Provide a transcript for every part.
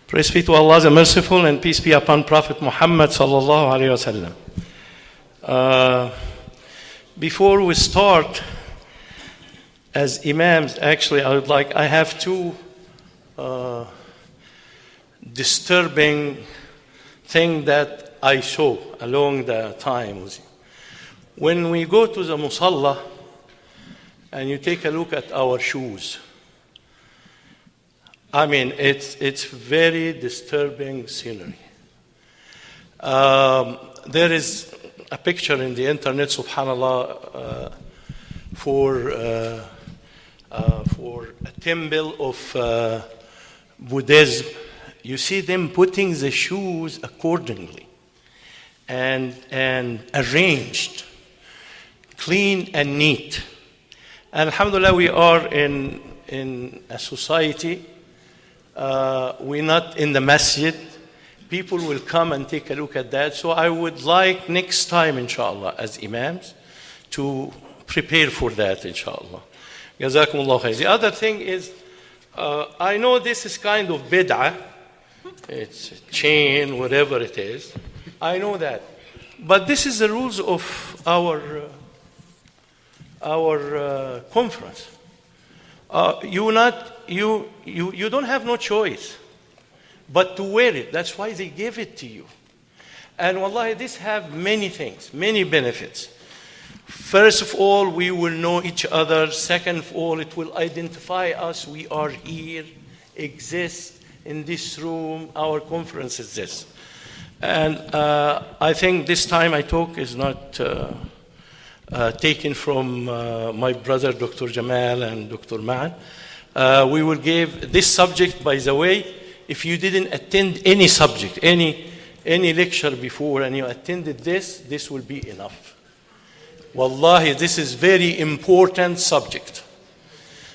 Praise be to Allah the Merciful, and peace be upon Prophet Muhammad sallallahu alaihi wasallam. Before we start, as imams, actually, I have two disturbing things that I saw along the times. When we go to the musalla and you take a look at our shoes, I mean, it's very disturbing scenery. There is a picture in the internet, subhanallah, for a temple of Buddhism. You see them putting the shoes accordingly and arranged, clean and neat. And alhamdulillah, we are in a society. We're not in the masjid. People will come and take a look at that. So I would like next time, inshallah, as imams, to prepare for that, inshallah. Jazakumullah khair. The other thing is, I know this is kind of bid'ah. It's a chain, whatever it is. I know that. But this is the rules of our conference. You don't have no choice but to wear it. That's why they gave it to you. And wallahi, this have many things, many benefits. First of all, we will know each other. Second of all, it will identify us. We are here, exist in this room. Our conference is this. And I think this time I talk is not taken from my brother, Dr. Jamal and Dr. Ma'an. We will give this subject, by the way, if you didn't attend any subject, any lecture before, and you attended this will be enough. Wallahi, this is very important subject.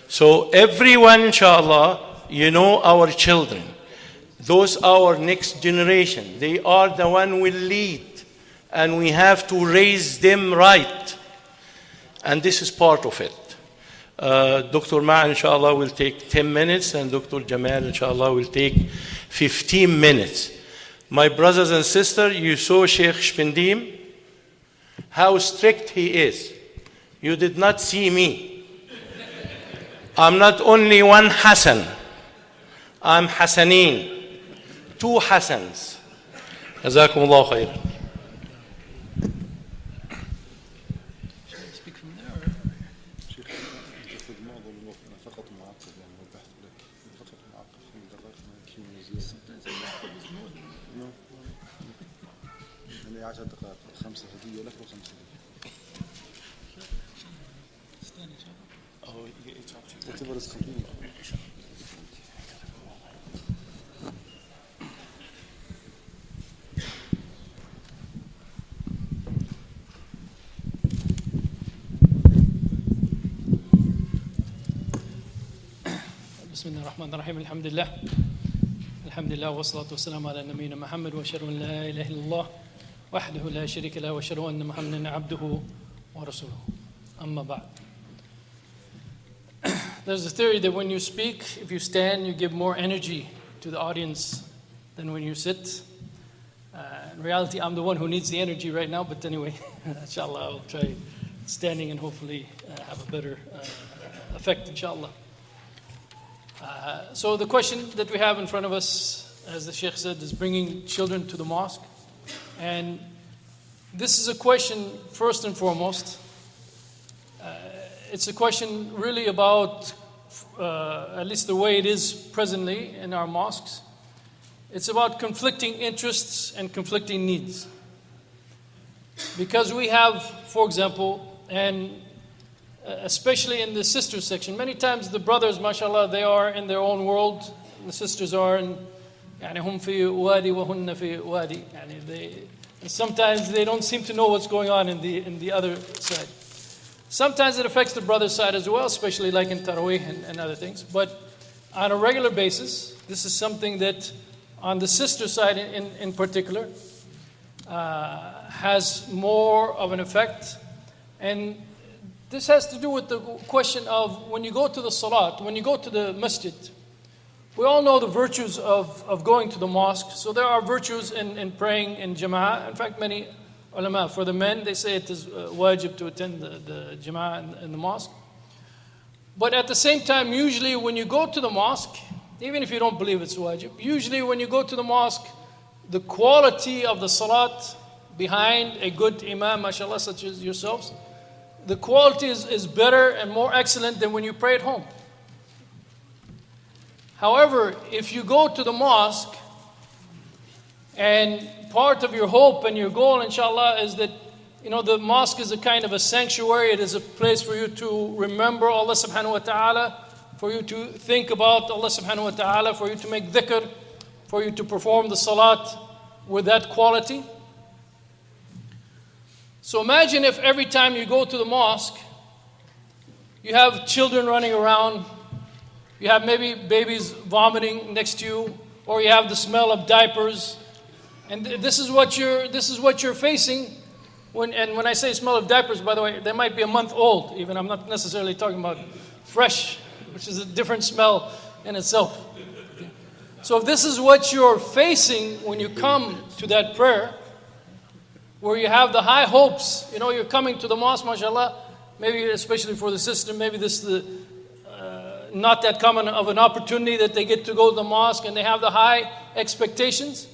So everyone, inshallah, you know our children. Those our next generation. They are the one will lead. And we have to raise them right. And this is part of it. Dr. Ma'an, inshallah, will take 10 minutes, and Dr. Jamal, inshallah, will take 15 minutes. My brothers and sisters, you saw Sheikh Shpendim, how strict he is. You did not see me. I'm not only one Hassan. I'm Hassanin. Two Hassans. Jazakumullah khair. Bismillahirrahmanirrahim. Alhamdulillah. Alhamdulillah wa salatu wa salam ala nabiyyina Muhammad wa ashhadu an la ilaha illallah wahdahu la sharika lahu wa ashhadu anna Muhammadan abduhu wa rasuluhu. Amma ba'd. There's a theory that when you speak, if you stand, you give more energy to the audience than when you sit. In reality, I'm the one who needs the energy right now, but anyway, inshallah, I'll try standing and hopefully have a better effect, inshallah. So the question that we have in front of us, as the Sheikh said, is bringing children to the mosque. And this is a question, first and foremost, it's a question really about, at least the way it is presently in our mosques, it's about conflicting interests and conflicting needs. Because we have, for example, and especially in the sisters section, many times the brothers, mashallah, they are in their own world. The sisters are in, hum fi wadi wa hunna fi wadi. And sometimes they don't seem to know what's going on in the other side. Sometimes it affects the brother side as well, especially like in Taraweeh and other things. But on a regular basis, this is something that on the sister side in particular has more of an effect. And this has to do with the question of when you go to the salat, when you go to the masjid, we all know the virtues of going to the mosque. So there are virtues in praying in jama'ah. In fact, many ulama, for the men, they say it is wajib to attend the jama'ah in the mosque. But at the same time, usually when you go to the mosque, even if you don't believe it's wajib, usually when you go to the mosque, the quality of the salat behind a good imam, mashallah, such as yourselves, the quality is better and more excellent than when you pray at home. However, if you go to the mosque and part of your hope and your goal, inshallah, is that, the mosque is a kind of a sanctuary. It is a place for you to remember Allah subhanahu wa ta'ala, for you to think about Allah subhanahu wa ta'ala, for you to make dhikr, for you to perform the salat with that quality. So imagine if every time you go to the mosque, you have children running around, you have maybe babies vomiting next to you, or you have the smell of diapers, and this is what you're facing. When I say smell of diapers, by the way, they might be a month old. Even I'm not necessarily talking about fresh, which is a different smell in itself. So if this is what you're facing when you come to that prayer, where you have the high hopes, you're coming to the mosque, mashallah, maybe especially for the sister, maybe this is not that common of an opportunity that they get to go to the mosque and they have the high expectations.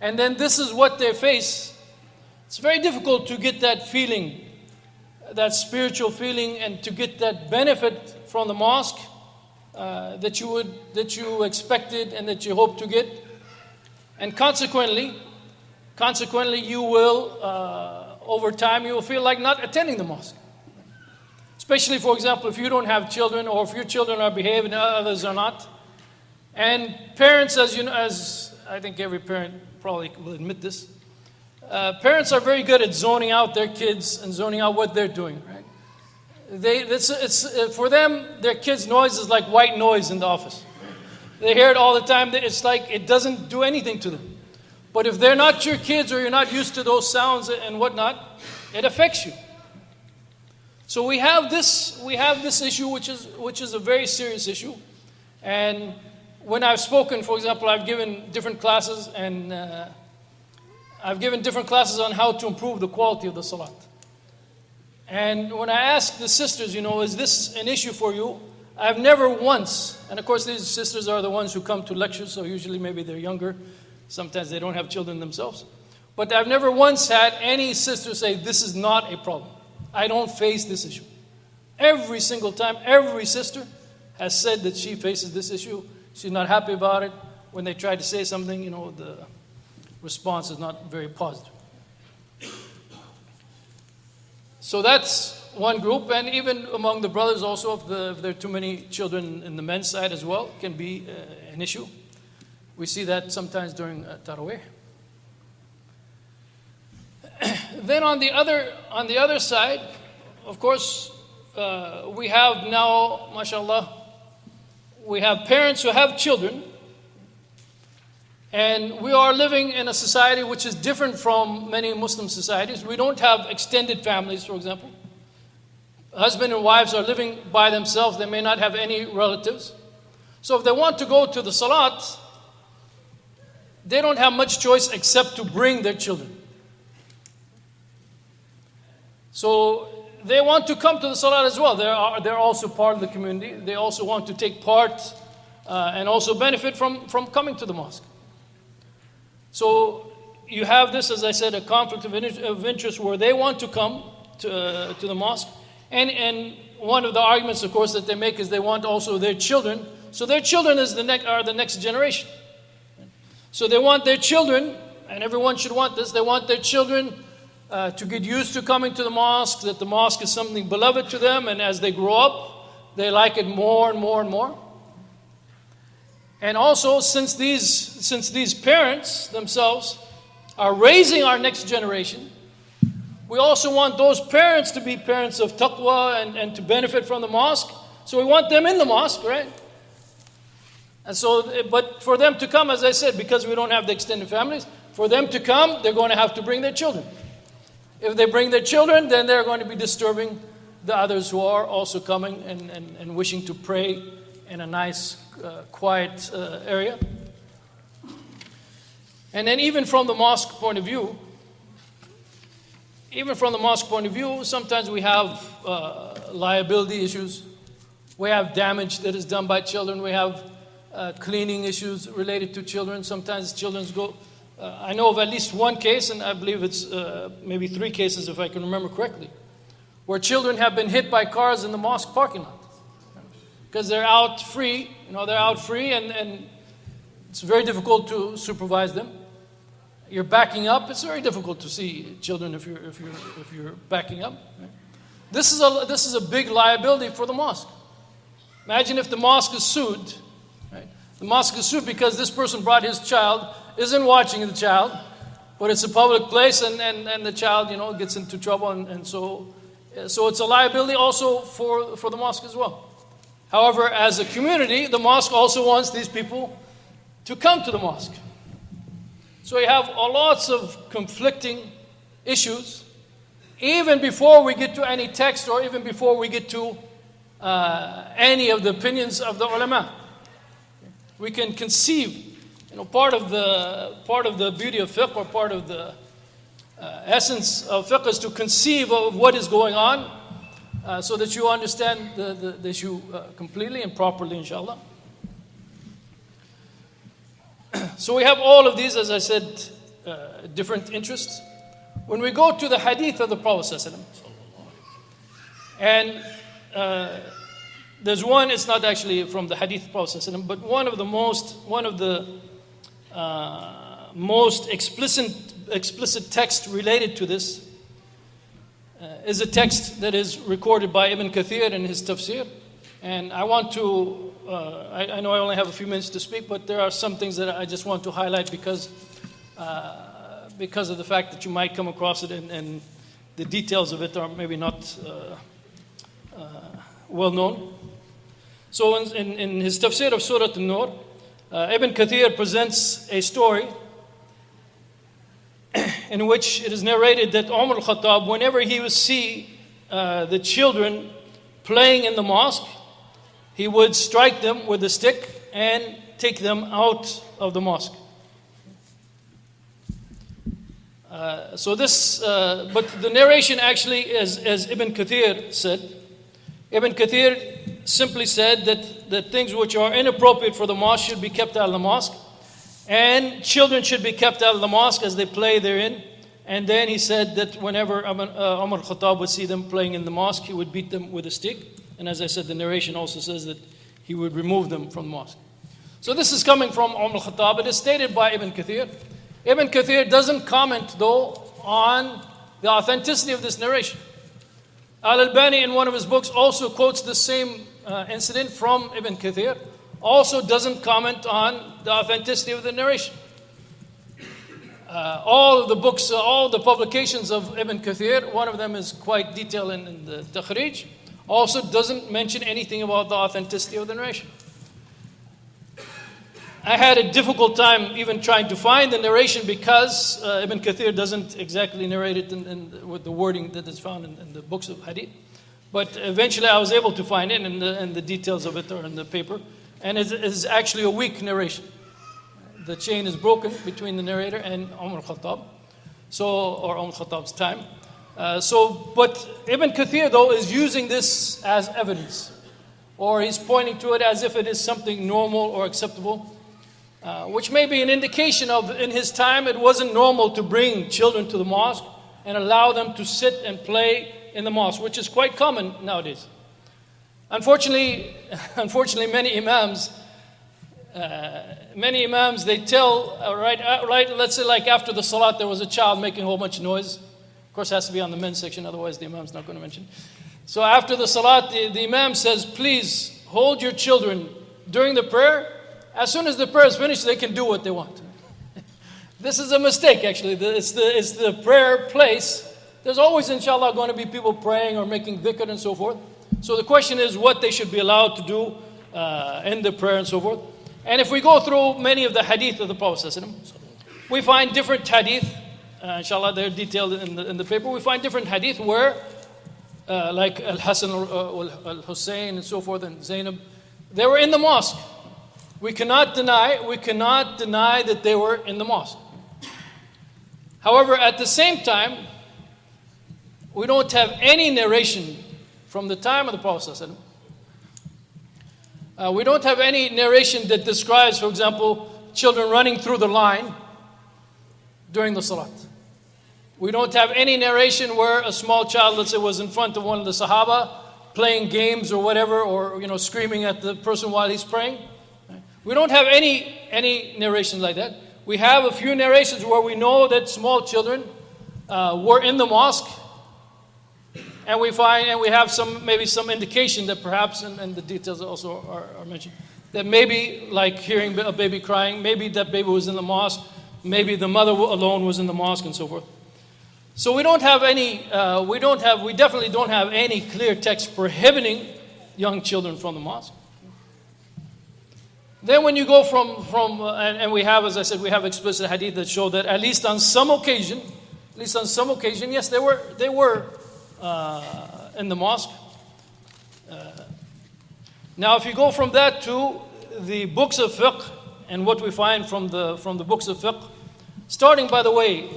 And then this is what they face. It's very difficult to get that feeling, that spiritual feeling, and to get that benefit from the mosque that you expected and that you hope to get. And consequently, you will, over time, you will feel like not attending the mosque. Especially, for example, if you don't have children, or if your children are behaving and others are not. And parents, as I think every parent probably will admit this, parents are very good at zoning out their kids and zoning out what they're doing, right? For them, their kids' noise is like white noise in the office. They hear it all the time. It's like it doesn't do anything to them. But if they're not your kids, or you're not used to those sounds and whatnot, it affects you. So we have this issue, which is a very serious issue. And when I've spoken, for example, I've given different classes, and I've given different classes on how to improve the quality of the salat. And when I ask the sisters, is this an issue for you? I've never once, and of course these sisters are the ones who come to lectures, so usually maybe they're younger. Sometimes they don't have children themselves. But I've never once had any sister say, this is not a problem. I don't face this issue. Every single time, every sister has said that she faces this issue. She's not happy about it. When they try to say something, the response is not very positive. So that's one group. And even among the brothers also, if there are too many children in the men's side as well, can be an issue. We see that sometimes during Taraweeh. Then on the other side, of course, we have now, mashallah, we have parents who have children, and we are living in a society which is different from many Muslim societies. We don't have extended families, for example. Husband and wives are living by themselves. They may not have any relatives. So if they want to go to the salat, they don't have much choice except to bring their children. So they want to come to the salat as well. They're also part of the community. They also want to take part and also benefit from coming to the mosque. So you have this, as I said, a conflict of interest where they want to come to the mosque. And one of the arguments, of course, that they make is they want also their children. So their children are the next generation. So they want their children, and everyone should want this, they want their children to get used to coming to the mosque, that the mosque is something beloved to them, and as they grow up, they like it more and more and more. And also, since these parents themselves are raising our next generation, we also want those parents to be parents of taqwa and to benefit from the mosque. So we want them in the mosque, right? And so, but for them to come, as I said, because we don't have the extended families, for them to come, they're going to have to bring their children. If they bring their children, then they're going to be disturbing the others who are also coming and wishing to pray in a nice, quiet area. And then even from the mosque point of view, sometimes we have liability issues. We have damage that is done by children. We have cleaning issues related to children. Sometimes children go. I know of at least one case, and I believe it's maybe 3 cases if I can remember correctly, where children have been hit by cars in the mosque parking lot because they're out free. They're out free, and it's very difficult to supervise them. You're backing up. It's very difficult to see children if you're backing up. Right? This is a big liability for the mosque. Imagine if the mosque is sued. Right? The mosque is sued because this person brought his child, isn't watching the child, but it's a public place, and the child gets into trouble, and so it's a liability also for the mosque as well. However, as a community, the mosque also wants these people to come to the mosque. So you have lots of conflicting issues, even before we get to any text, or even before we get to any of the opinions of the ulama. We can conceive. Part of the beauty of fiqh, or part of the essence of fiqh, is to conceive of what is going on, so that you understand the issue completely and properly, inshallah. So we have all of these, as I said, different interests. When we go to the hadith of the Prophet ﷺ, and there's one, it's not actually from the hadith of the Prophet ﷺ, but one of the most explicit text related to this is a text that is recorded by Ibn Kathir in his tafsir. And I want to, I know I only have a few minutes to speak, but there are some things that I just want to highlight because of the fact that you might come across it, and the details of it are maybe not well known. So in his tafsir of Surah An-Nur, Ibn Kathir presents a story in which it is narrated that Umar al-Khattab, whenever he would see the children playing in the mosque, he would strike them with a stick and take them out of the mosque. But the narration actually, as Ibn Kathir said, Ibn Kathir simply said that things which are inappropriate for the mosque should be kept out of the mosque, and children should be kept out of the mosque as they play therein. And then he said that whenever Umar al-Khattab would see them playing in the mosque, he would beat them with a stick. And as I said, the narration also says that he would remove them from the mosque. So this is coming from Umar al-Khattab. It is stated by Ibn Kathir. Ibn Kathir doesn't comment, though, on the authenticity of this narration. Al-Albani, in one of his books, also quotes the same incident from Ibn Kathir, also doesn't comment on the authenticity of the narration. All of the books, all the publications of Ibn Kathir, one of them is quite detailed in the Takhrij, also doesn't mention anything about the authenticity of the narration. I had a difficult time even trying to find the narration because Ibn Kathir doesn't exactly narrate it with the wording that is found in the books of Hadith. But eventually I was able to find it, and the details of it are in the paper. And it is actually a weak narration. The chain is broken between the narrator and Umar al-Khattab, or Umar al-Khattab's time. But Ibn Kathir, though, is using this as evidence, or he's pointing to it as if it is something normal or acceptable, which may be an indication of, in his time, it wasn't normal to bring children to the mosque and allow them to sit and play in the mosque, which is quite common nowadays. Unfortunately, many imams, they tell, right, let's say like after the salat, there was a child making a whole bunch of noise. Of course, it has to be on the men's section, otherwise the imam's not going to mention. So after the salat, the imam says, please hold your children during the prayer. As soon as the prayer is finished, they can do what they want. This is a mistake, actually. It's the prayer place. There's always, inshallah, going to be people praying or making dhikr and so forth. So the question is what they should be allowed to do in the prayer and so forth. And if we go through many of the hadith of the Prophet ﷺ, we find different hadith, inshallah, they're detailed in the paper. We find different hadith where, like Al-Hasan, Al-Hussein and so forth, and Zainab, They were in the mosque. We cannot deny that they were in the mosque. However, at the same time, we don't have any narration from the time of the Prophet ﷺ. We don't have any narration that describes, for example, children running through the line during the salat. We don't have any narration where a small child, let's say, was in front of one of the Sahaba, playing games or whatever, or screaming at the person while he's praying. We don't have any narrations like that. We have a few narrations where we know that small children were in the mosque, and we have maybe some indication that perhaps, and the details also are mentioned, that maybe like hearing a baby crying, maybe that baby was in the mosque, maybe the mother alone was in the mosque, and so forth. So we definitely don't have any clear text prohibiting young children from the mosque. Then when you go and we have, as I said, we have explicit hadith that show that at least on some occasion, yes, they were in the mosque. Now, if you go from that to the books of fiqh and what we find from the books of fiqh, starting, by the way,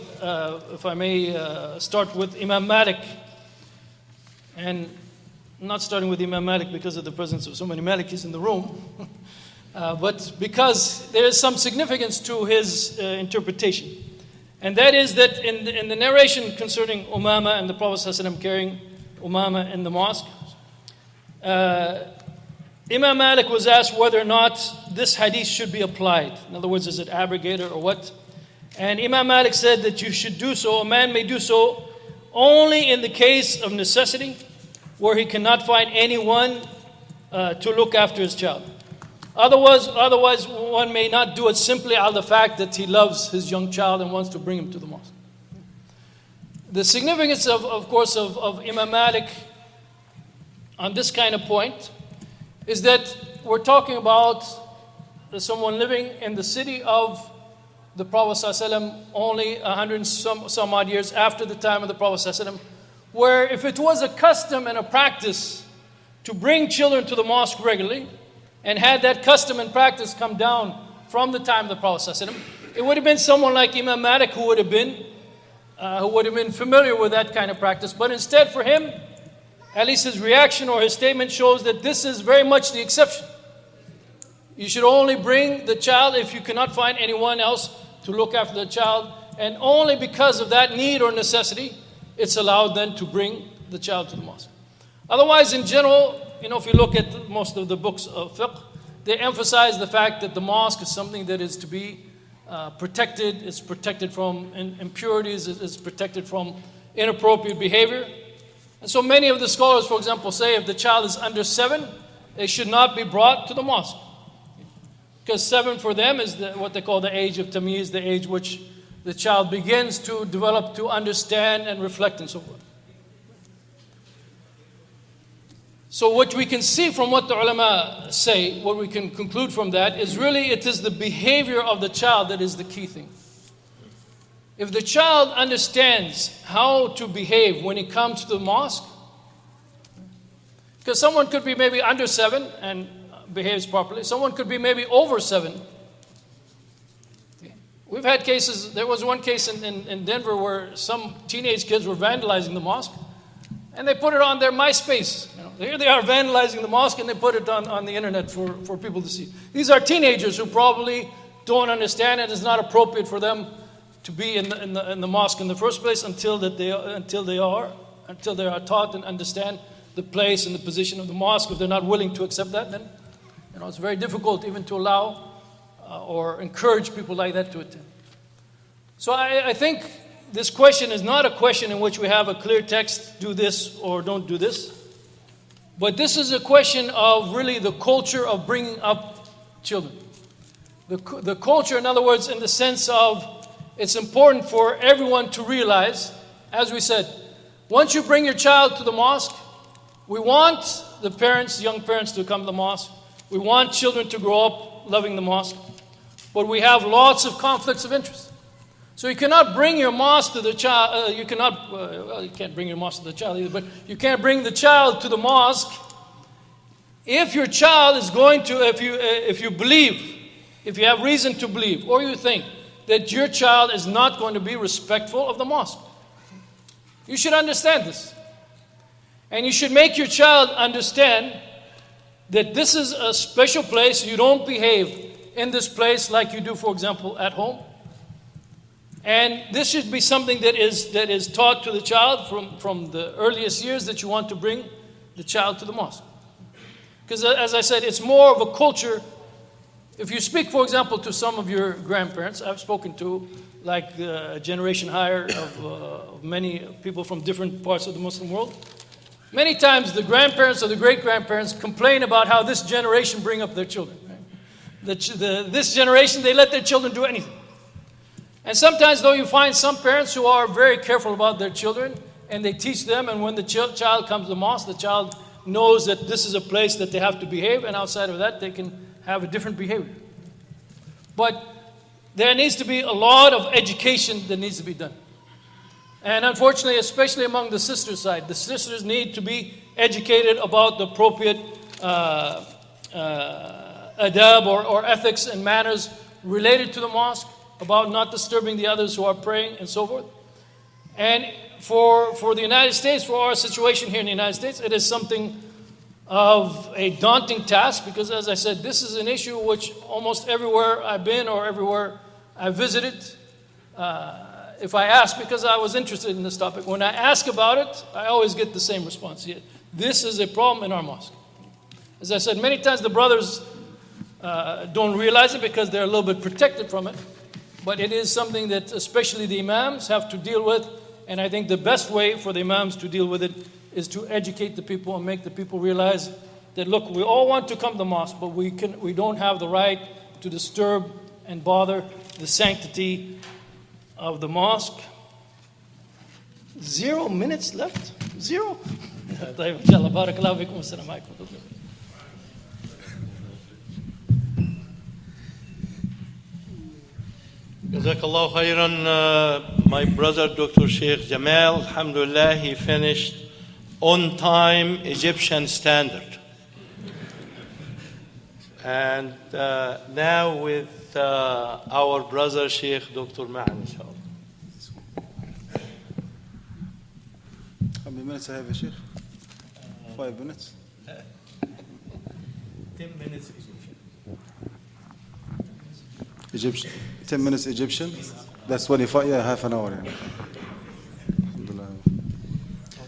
if I may start with Imam Malik, and not starting with Imam Malik because of the presence of so many Malikis in the room, but because there is some significance to his interpretation. And that is that in the narration concerning Umama and the Prophet ﷺ carrying Umama in the mosque, Imam Malik was asked whether or not this hadith should be applied. In other words, is it abrogated or what? And Imam Malik said that you should do so, a man may do so only in the case of necessity, where he cannot find anyone to look after his child. Otherwise, one may not do it simply out of the fact that he loves his young child and wants to bring him to the mosque. The significance, of course, of Imam Malik on this kind of point is that we're talking about someone living in the city of the Prophet ﷺ only 100 some odd years after the time of the Prophet ﷺ, where if it was a custom and a practice to bring children to the mosque regularly, and had that custom and practice come down from the time of the Prophet ﷺ, it would have been someone like Imam Malik who would have been familiar with that kind of practice. But instead for him, at least his reaction or his statement shows that this is very much the exception. You should only bring the child if you cannot find anyone else to look after the child, and only because of that need or necessity, it's allowed then to bring the child to the mosque. Otherwise, in general, if you look at most of the books of fiqh, they emphasize the fact that the mosque is something that is to be protected. It's protected from impurities. It's protected from inappropriate behavior. And so many of the scholars, for example, say if the child is under 7, they should not be brought to the mosque. Because 7 for them is what they call the age of tamyiz, the age which the child begins to develop, to understand and reflect and so forth. So what we can see from what the ulama say, what we can conclude from that is really it is the behavior of the child that is the key thing. If the child understands how to behave when he comes to the mosque, because someone could be maybe under 7 and behaves properly, someone could be maybe over 7. We've had cases, there was one case in Denver where some teenage kids were vandalizing the mosque, and they put it on their MySpace. Here they are vandalizing the mosque, and they put it on the internet for people to see. These are teenagers who probably don't understand it. It's not appropriate for them to be in the mosque in the first place until they are taught and understand the place and the position of the mosque. If they're not willing to accept that, then it's very difficult even to allow or encourage people like that to attend. So I think this question is not a question in which we have a clear text, do this or don't do this. But this is a question of really the culture of bringing up children. The culture, in other words, in the sense of it's important for everyone to realize, as we said, once you bring your child to the mosque, we want the parents, young parents, to come to the mosque. We want children to grow up loving the mosque. But we have lots of conflicts of interest. So you cannot bring your mosque to the child, you can't bring your mosque to the child either, but you can't bring the child to the mosque If your child is going to, if you believe, if you have reason to believe, or you think that your child is not going to be respectful of the mosque, you should understand this. And you should make your child understand that this is a special place. You don't behave in this place like you do, for example, at home. And this should be something that is taught to the child from the earliest years that you want to bring the child to the mosque. Because as I said, it's more of a culture. If you speak, for example, to some of your grandparents, I've spoken to like a generation higher of many people from different parts of the Muslim world. Many times the grandparents or the great-grandparents complain about how this generation bring up their children. Right? This generation, they let their children do anything. And sometimes, though, you find some parents who are very careful about their children, and they teach them, and when the child comes to the mosque, the child knows that this is a place that they have to behave, and outside of that, they can have a different behavior. But there needs to be a lot of education that needs to be done. And unfortunately, especially among the sister side, the sisters need to be educated about the appropriate adab or ethics and manners related to the mosque, about not disturbing the others who are praying and so forth. And for the United States, for our situation here in the United States, it is something of a daunting task because, as I said, this is an issue which almost everywhere I've been or everywhere I visited, if I ask, because I was interested in this topic, when I ask about it, I always get the same response. Yeah, this is a problem in our mosque. As I said, many times the brothers don't realize it because they're a little bit protected from it. But it is something that especially the imams have to deal with. And I think the best way for the imams to deal with it is to educate the people and make the people realize that, look, we all want to come to the mosque, but we don't have the right to disturb and bother the sanctity of the mosque. 0 minutes left? 0? طيب إن شاء الله بارك الله فيكم والسلام عليكم. Jazakallah khairan. My brother Dr. Sheikh Jamal, alhamdulillah, he finished on time Egyptian standard. And now with our brother Sheikh Dr. Ma'an, inshallah. How many minutes I have, Sheikh? 5 minutes? 10 minutes Egyptian. 10 minutes Egyptian? That's 25, yeah, half an hour. Yeah. Alhamdulillah.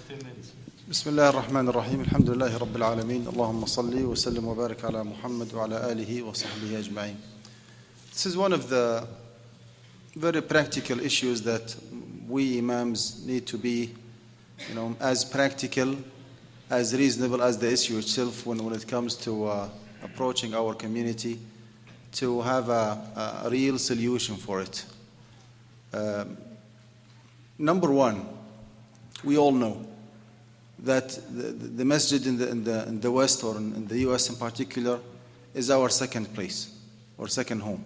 10 minutes. بسم الله الرحمن الرحيم الحمد لله رب العالمين اللهم صل وسلم وبارك على محمد وعلى آله وصحبه أجمعين. This is one of the very practical issues that we imams need to be, as practical, as reasonable as the issue itself when it comes to approaching our community, to have a real solution for it. Number one, we all know that the masjid in the West, or in the US in particular, is our second place or second home.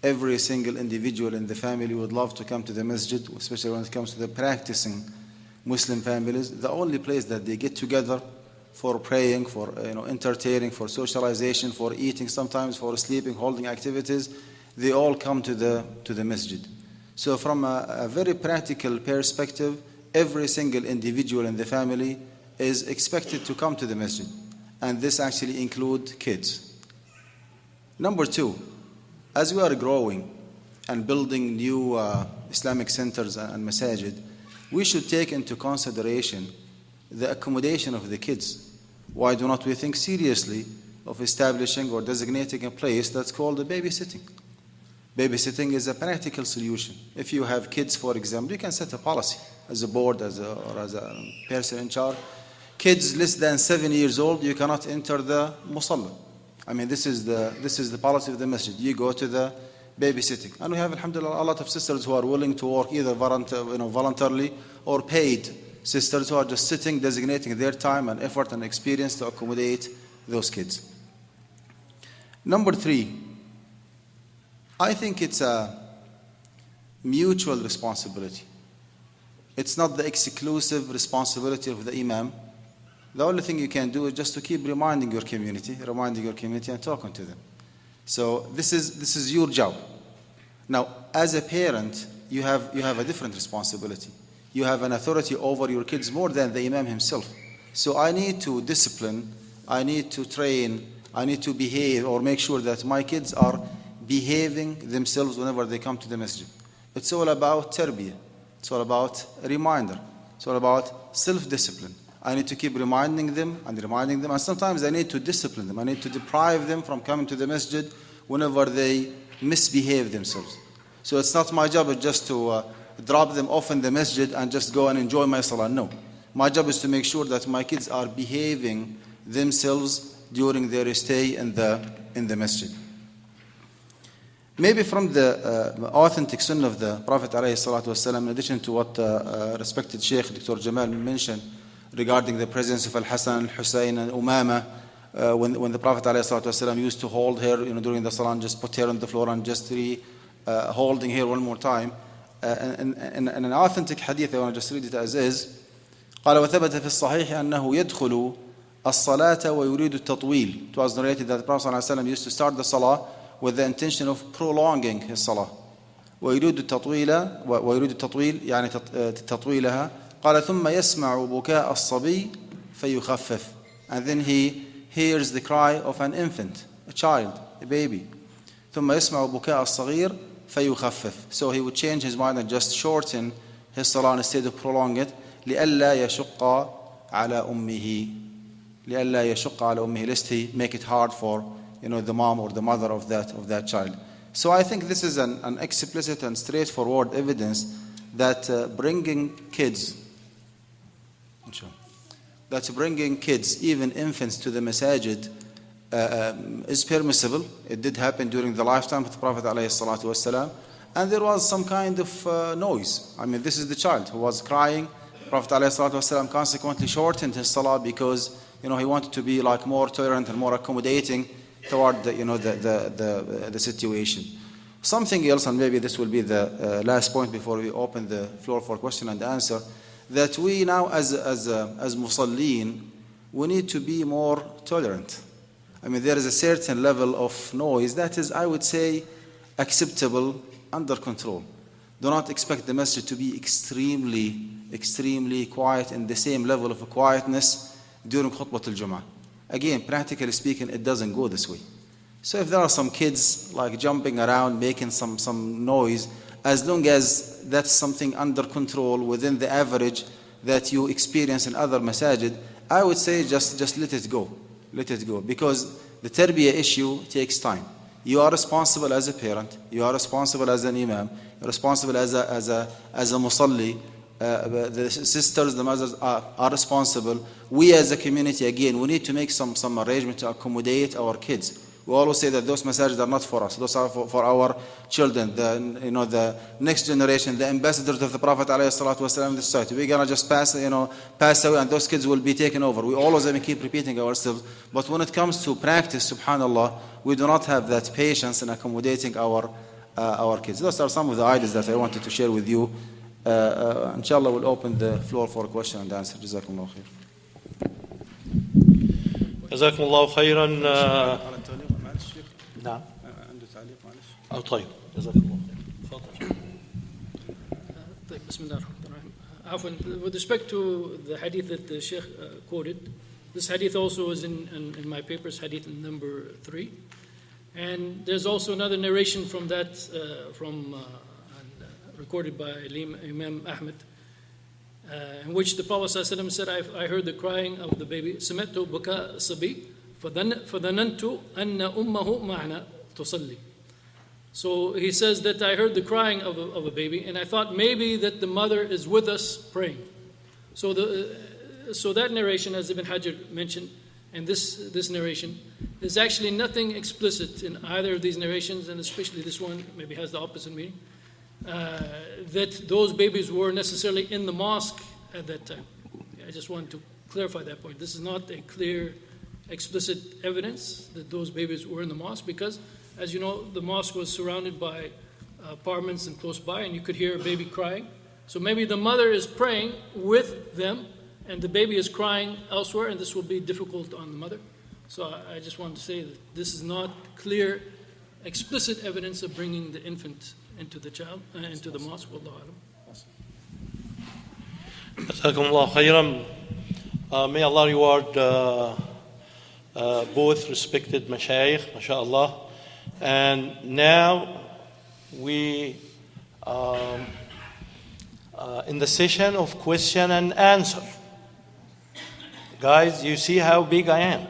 Every single individual in the family would love to come to the masjid, especially when it comes to the practicing Muslim families. The only place that they get together for praying, for entertaining, for socialization, for eating, sometimes for sleeping, holding activities, they all come to the masjid. So from a very practical perspective, every single individual in the family is expected to come to the masjid. And this actually includes kids. Number two, as we are growing and building new Islamic centers and masajid, we should take into consideration the accommodation of the kids. Why do not we think seriously of establishing or designating a place that's called babysitting? Babysitting is a practical solution. If you have kids, for example, you can set a policy as a board or as a person in charge. Kids less than 7 years old, you cannot enter the musalla. I mean, this is the policy of the masjid. You go to the babysitting. And we have, alhamdulillah, a lot of sisters who are willing to work either voluntarily or paid sisters who are just sitting, designating their time and effort and experience to accommodate those kids. Number three, I think it's a mutual responsibility. It's not the exclusive responsibility of the imam The only thing you can do is just to keep reminding your community and talking to them. So this is your job. Now, as a parent, you have a different responsibility. You have an authority over your kids more than the Imam himself. So I need to discipline, I need to train, I need to behave or make sure that my kids are behaving themselves whenever they come to the masjid. It's all about tarbiyah. It's all about a reminder. It's all about self-discipline. I need to keep reminding them, and sometimes I need to discipline them. I need to deprive them from coming to the masjid whenever they misbehave themselves. So it's not my job just to drop them off in the masjid and just go and enjoy my salah. No. My job is to make sure that my kids are behaving themselves during their stay in the masjid. Maybe from the authentic sunnah of the Prophet ﷺ, in addition to what respected Sheikh Dr. Jamal mentioned regarding the presence of Al-Hasan, Al-Husayn, and Umama, when the Prophet ﷺ used to hold her during the salah and just put her on the floor and just holding her one more time. And an authentic hadith, I want to just read it as is. قال وثبت في الصحيح أنه يدخل الصلاة ويريد التطويل. It was narrated that the Prophet ﷺ used to start the salah with the intention of prolonging his salah. ويريد التطويل يعني تطويلها. قال ثم يسمع بكاء الصبي فيخفف. And then he hears the cry of an infant, a child, a baby. ثم يسمع بكاء الصغير فيخفف. So he would change his mind and just shorten his salah instead of prolong it. لئلا يشق على أمه, lest he make it hard for the mom or the mother of that child. So I think this is an explicit and straightforward evidence that bringing kids, even infants, to the masajid is permissible. It did happen during the lifetime of the Prophet ﷺ, and there was some kind of noise. I mean, this is the child who was crying. Prophet ﷺ consequently shortened his salah because he wanted to be like more tolerant and more accommodating toward the situation. Something else, and maybe this will be the last point before we open the floor for question and answer, that we now as musallin, we need to be more tolerant. I mean, there is a certain level of noise that is, I would say, acceptable, under control. Do not expect the masjid to be extremely quiet, in the same level of quietness during khutbah al-Jum'ah. Again, practically speaking, it doesn't go this way. So if there are some kids like jumping around, making some noise, as long as that's something under control within the average that you experience in other masajid, I would say just let it go. Let it go. Because the tarbiyah issue takes time. You are responsible as a parent, you are responsible as an imam, you're responsible as a musalli. The sisters, the mothers are responsible. We as a community, again, we need to make some arrangement to accommodate our kids. We always say that those messages are not for us. Those are for our children, the next generation, the ambassadors of the Prophet ﷺ in this society. We're gonna just pass away, and those kids will be taken over. We always keep repeating ourselves. But when it comes to practice, subhanallah, we do not have that patience in accommodating our kids. Those are some of the ideas that I wanted to share with you. Inshallah, we'll open the floor for question and answer. Jazakumullah khair. جزاكم الله خيرا. نعم. طيب جزاكم الله خير. تفضل. بسم الله الرحمن الرحيم. With respect to the hadith that the Sheikh quoted, this hadith also is in my papers, hadith number 3. And there's also another narration from that, recorded by Imam Ahmed, in which the Prophet ﷺ said, I heard the crying of the baby. سمعت بكاء الصبي فظننت أن أمه معنا تصلي. So he says that I heard the crying of a baby, and I thought maybe that the mother is with us praying. So that narration, as Ibn Hajar mentioned, and this narration, there's actually nothing explicit in either of these narrations, and especially this one maybe has the opposite meaning, that those babies were necessarily in the mosque at that time. I just want to clarify that point. This is not a clear, explicit evidence that those babies were in the mosque, because, as you know, the mosque was surrounded by apartments and close by, and you could hear a baby crying. So maybe the mother is praying with them, and the baby is crying elsewhere, and this will be difficult on the mother. So I just wanted to say that this is not clear, explicit evidence of bringing the infant into the mosque. Wallahu alam. Jazakumullah khairan. May Allah reward both respected mashayikh, mashallah. And now we in the session of question and answer. Guys, you see how big I am.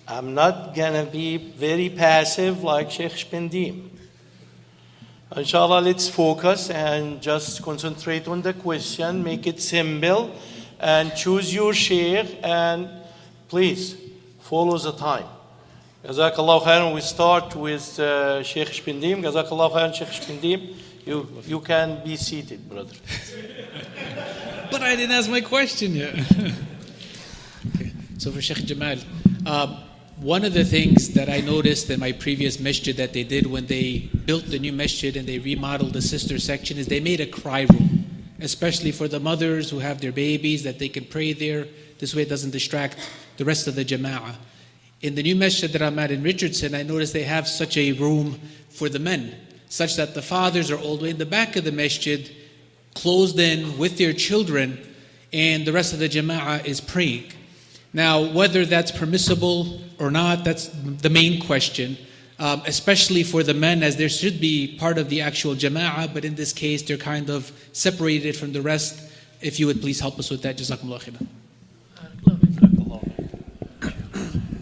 I'm not gonna be very passive like Sheikh Shpendim. Inshallah, let's focus and just concentrate on the question, make it simple, and choose your sheikh, and please follow the time. Jazakallah khairan. We start with Sheikh Shpendim. Jazakallah khairan, Sheikh Shpendim. You can be seated, brother. But I didn't ask my question yet. Okay. So for Sheikh Jamal, one of the things that I noticed in my previous masjid that they did when they built the new masjid and they remodeled the sister section is they made a cry room, especially for the mothers who have their babies, that they can pray there. This way it doesn't distract the rest of the jama'ah. In the new masjid that I'm at in Richardson, I noticed they have such a room for the men, such that the fathers are all the way in the back of the masjid, closed in with their children, and the rest of the jama'ah is praying. Now, whether that's permissible or not, that's the main question, especially for the men, as there should be part of the actual jama'ah, but in this case, they're kind of separated from the rest. If you would please help us with that. Jazakumullah khairan.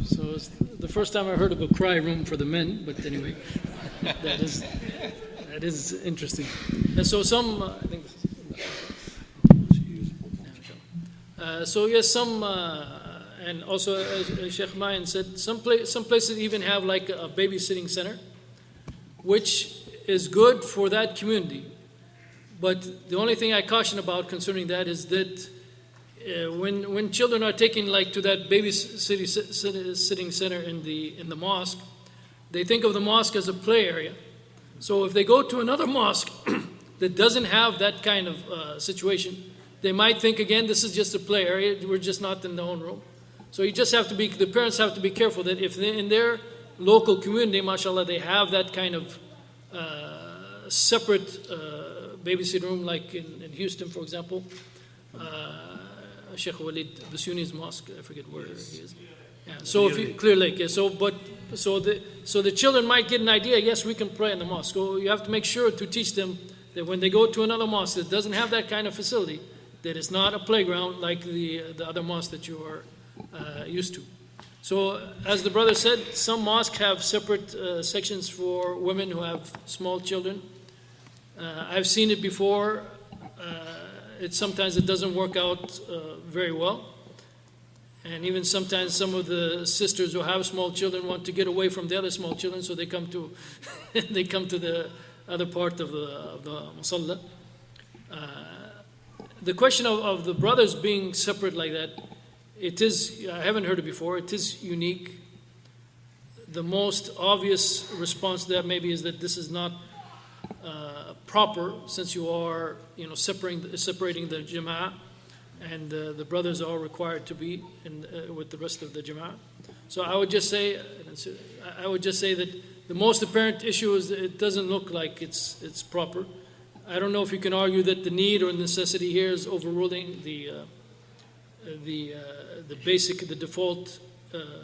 So it's the first time I heard of a cry room for the men, but anyway, that is interesting. And so some, I think, so yes, some, and also as Sheikh Mayan said, some places even have like a babysitting center, which is good for that community. But the only thing I caution about concerning that is that when children are taken like to that babysitting center in the mosque, they think of the mosque as a play area. So if they go to another mosque that doesn't have that kind of situation, they might think again, this is just a play area. We're just not in the own room. So you just have to the parents have to be careful that if in their local community, mashallah, they have that kind of separate babysitting room, like in Houston, for example, Sheikh Walid Basuni's mosque, I forget where he is. Yeah. So if you, Clear Lake, yeah. So the children might get an idea. Yes, we can pray in the mosque. So you have to make sure to teach them that when they go to another mosque that doesn't have that kind of facility, that it's not a playground like the other mosque that you are used to. So as the brother said, some mosques have separate sections for women who have small children. I've seen it before. Sometimes it doesn't work out very well. And even sometimes some of the sisters who have small children want to get away from the other small children, so they come to the other part of the musalla. The question of the brothers being separate like that, I haven't heard it before, it is unique. The most obvious response to that maybe is that this is not proper, since you are separating the jama'ah, and the brothers are required to be with the rest of the jama'ah. So I would just say that the most apparent issue is that it doesn't look like it's proper. I don't know if you can argue that the need or necessity here is overruling the default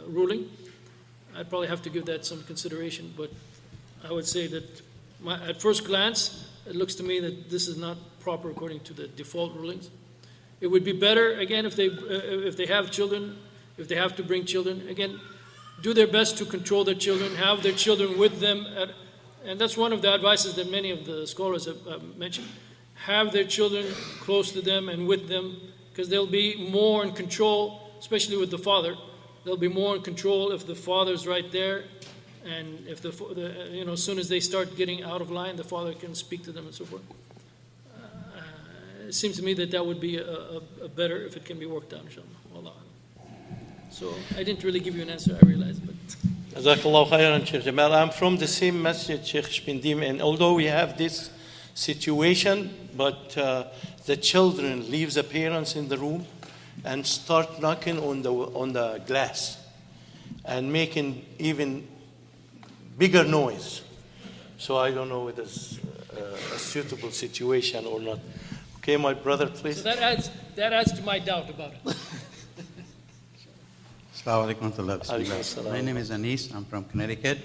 ruling. I'd probably have to give that some consideration, but I would say that at first glance, it looks to me that this is not proper according to the default rulings. It would be better, again, if they have children, if they have to bring children, again, do their best to control their children, have their children with them. And that's one of the advices that many of the scholars have mentioned. Have their children close to them and with them, because they'll be more in control, especially with the father. They'll be more in control if the father's right there, and if as soon as they start getting out of line, the father can speak to them and so forth. It seems to me that would be a better if it can be worked out, inshallah. Wallah. So I didn't really give you an answer, I realize, but. Jazakallah khairan, Sheikh Jamal. I'm from the same masjid, Sheikh Shpendim, and although we have this situation, but the children leave the parents in the room and start knocking on the glass and making even bigger noise. So I don't know whether it's a suitable situation or not. Okay, my brother, please. So that adds to my doubt about it. Assalamu alaikum wa rahmatullah. Alaikum assalam. My name is Anis. I'm from Connecticut.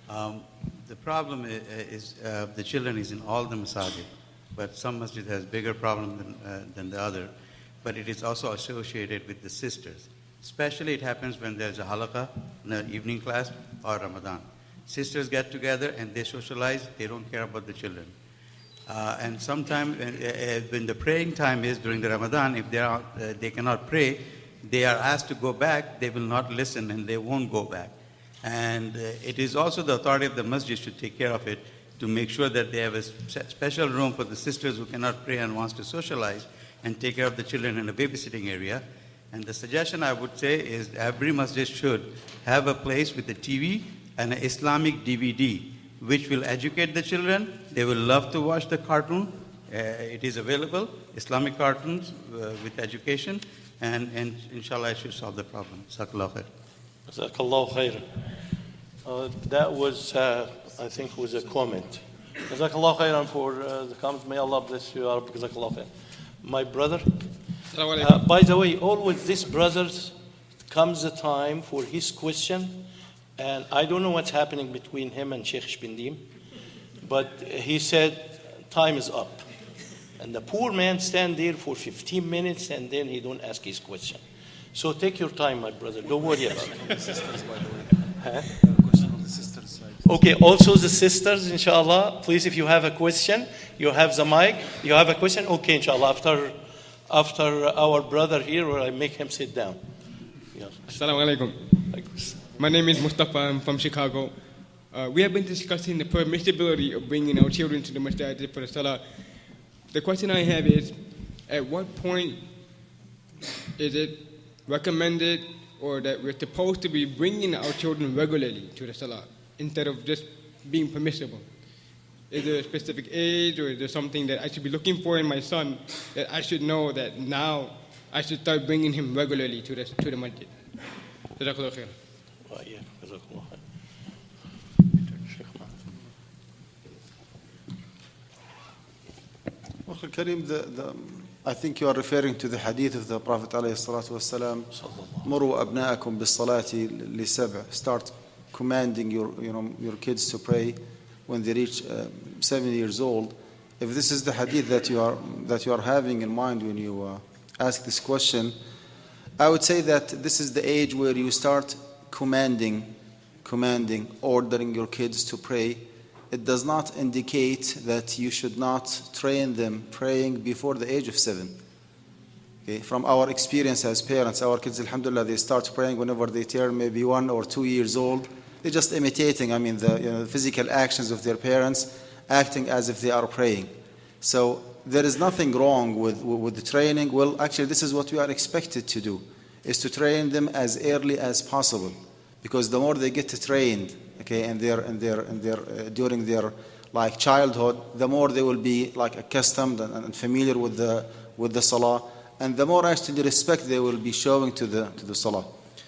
The problem is the children is in all the masajid, but some masjid has bigger problem than the other. But it is also associated with the sisters. Especially it happens when there's a halaqah, an evening class, or Ramadan. Sisters get together and they socialize. They don't care about the children. And sometimes when the praying time is during the Ramadan, if they cannot pray, they are asked to go back. They will not listen and they won't go back. And it is also the authority of the masjid should take care of it to make sure that they have a special room for the sisters who cannot pray and wants to socialize and take care of the children in a babysitting area. And the suggestion I would say is every masjid should have a place with a TV and an Islamic DVD, which will educate the children. They will love to watch the cartoon. It is available, Islamic cartoons with education, and inshallah it should solve the problem. Jazakallah khair. Jazakallah khair. That was, I think, was a comment. Jazakallah khairan for the comment. May Allah bless you. Jazakallah khair. My brother. By the way, always this brothers comes a time for his question, and I don't know what's happening between him and Sheikh Shpindim, but he said time is up. And the poor man stand there for 15 minutes and then he don't ask his question. So take your time, my brother. Don't worry about it. Sisters, by the way. Huh? Question on the sisters side. Okay, also the sisters, inshallah. Please, if you have a question, you have the mic. You have a question? Okay, inshallah. After our brother here, I make him sit down. Yes. Assalamu alaikum. My name is Mustafa. I'm from Chicago. We have been discussing the permissibility of bringing our children to the masjid for the salah. The question I have is, at what point is it recommended or that we're supposed to be bringing our children regularly to the salah instead of just being permissible? Is there a specific age or is there something that I should be looking for in my son that I should know that now I should start bringing him regularly to the masjid? Jazakallah khair. Yeah, Jazakallah khair. Akhi Karim, I think you are referring to the hadith of the Prophet ﷺ. Muru abna'akum bis-salati li-sab'. Start commanding your kids to pray when they reach 7 years old. If this is the hadith that you are having in mind when you ask this question, I would say that this is the age where you start commanding, ordering your kids to pray. It does not indicate that you should not train them praying before the age of 7. Okay? From our experience as parents, our kids, alhamdulillah, they start praying whenever they turn maybe 1 or 2 years old. They're just imitating, the physical actions of their parents, acting as if they are praying. So there is nothing wrong with the training. Well, actually, this is what we are expected to do, is to train them as early as possible, because the more they get trained, okay, and during their childhood, the more they will be accustomed and familiar with the salah, and the more actually respect they will be showing to the salah.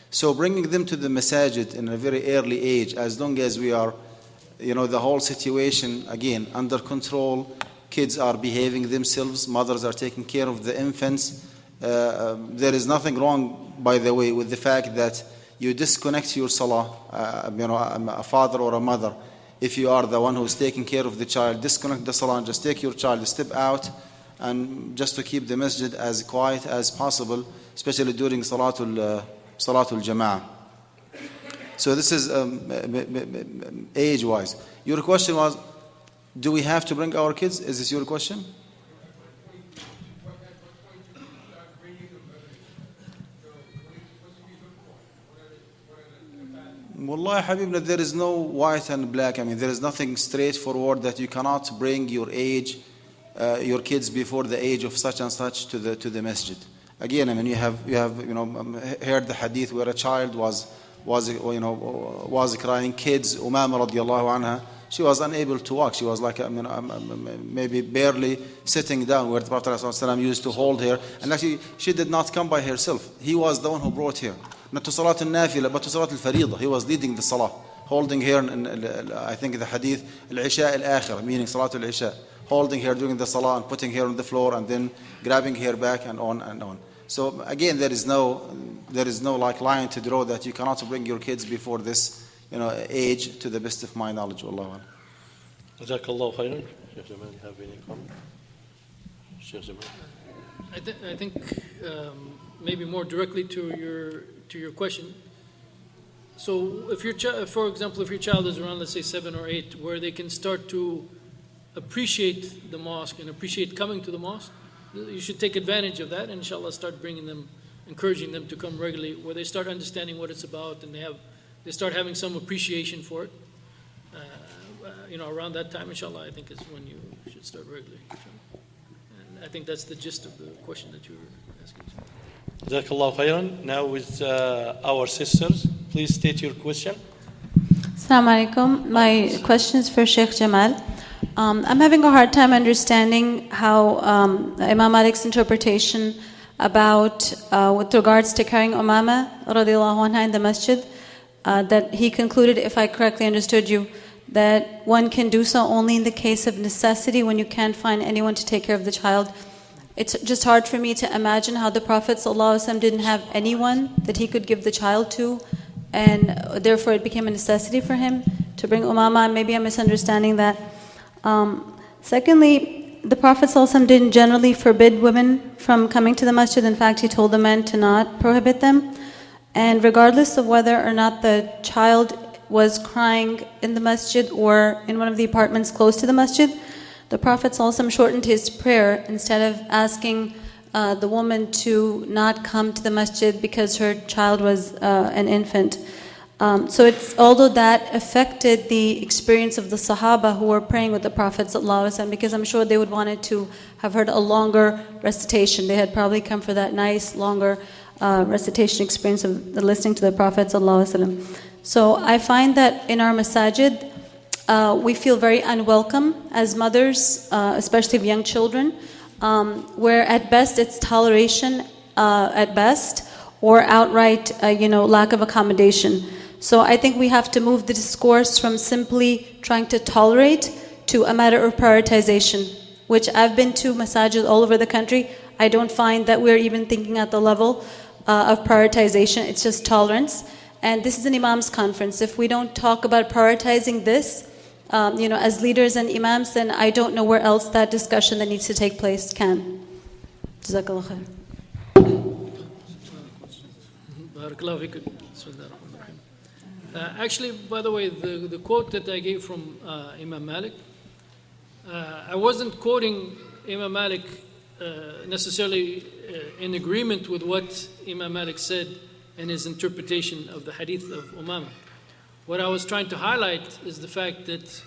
So bringing them to the masajid in a very early age, as long as we are, the whole situation again under control, kids are behaving themselves, mothers are taking care of the infants. There is nothing wrong, by the way, with the fact that you disconnect your salah, a father or a mother. If you are the one who's taking care of the child, disconnect the salah and just take your child, step out, and just to keep the masjid as quiet as possible, especially during Salatul Jama'ah. So this is age-wise. Your question was, do we have to bring our kids? Is this your question? Wallahi, Habibna, there is no white and black. There is nothing straightforward that you cannot bring your kids before the age of such and such to the masjid. Again, you have heard the hadith where a child was crying. Kids, Umama radiallahu anha, she was unable to walk. She was like, maybe barely sitting down, where the Prophet ﷺ used to hold her. And actually, she did not come by herself. He was the one who brought her. Not to Salat al-Nafila, but to Salat al-Faridah. He was leading the Salah, holding her in I think the hadith, al-Isha al-Akhir, meaning Salat al-Isha. Holding her during the Salah and putting her on the floor and then grabbing her back and on and on. So again, there is no like line to draw that you cannot bring your kids before this, age, to the best of my knowledge. Wallahu a'lam. Jazakallah khairan. Sheikh Jamal, you have any comment? Sheikh Jamal. I think maybe more directly to your question. So if for example, if your child is around, let's say 7 or 8, where they can start to appreciate the mosque and appreciate coming to the mosque, you should take advantage of that and inshallah start encouraging them to come regularly, where they start understanding what it's about and they start having some appreciation for it. Around that time, inshallah, I think is when you should start regularly. And I think that's the gist of the question that you were asking. Jazakallah khairan. Now with our sisters, please state your question. Assalamu alaikum. My question is for Sheikh Jamal. I'm having a hard time understanding how Imam Malik's interpretation about, with regards to carrying Umama radiallahu anha in the masjid, that he concluded, if I correctly understood you, that one can do so only in the case of necessity when you can't find anyone to take care of the child. It's just hard for me to imagine how the Prophet ﷺ didn't have anyone that he could give the child to, and therefore it became a necessity for him to bring Umama. Maybe I'm misunderstanding that. Secondly, the Prophet ﷺ didn't generally forbid women from coming to the masjid. In fact, he told the men to not prohibit them. And regardless of whether or not the child was crying in the masjid or in one of the apartments close to the masjid, the Prophet ﷺ shortened his prayer instead of asking the woman to not come to the masjid because her child was an infant. So although that affected the experience of the Sahaba who were praying with the Prophet ﷺ, because I'm sure they would wanted to have heard a longer recitation. They had probably come for that nice, longer recitation experience of listening to the Prophet ﷺ. So I find that in our masajid, we feel very unwelcome as mothers, especially of young children, where at best it's toleration, at best, or outright, lack of accommodation. So I think we have to move the discourse from simply trying to tolerate to a matter of prioritization, which I've been to masajid all over the country. I don't find that we're even thinking at the level of prioritization. It's just tolerance. And this is an imam's conference. If we don't talk about prioritizing this, as leaders and imams, then I don't know where else that discussion that needs to take place can. Jazakallah khair. Barakallahu feek. Actually, by the way, the quote that I gave from Imam Malik, I wasn't quoting Imam Malik necessarily in agreement with what Imam Malik said in his interpretation of the hadith of Umama. What I was trying to highlight is the fact that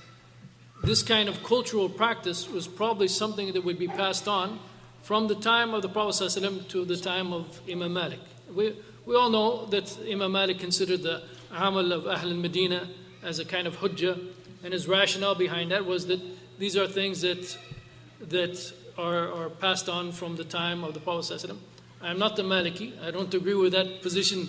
this kind of cultural practice was probably something that would be passed on from the time of the Prophet ﷺ to the time of Imam Malik. We all know that Imam Malik considered the amal of Ahl al-Medina as a kind of hujjah, and his rationale behind that was that these are things that are passed on from the time of the Prophet ﷺ. I'm not the Maliki, I don't agree with that position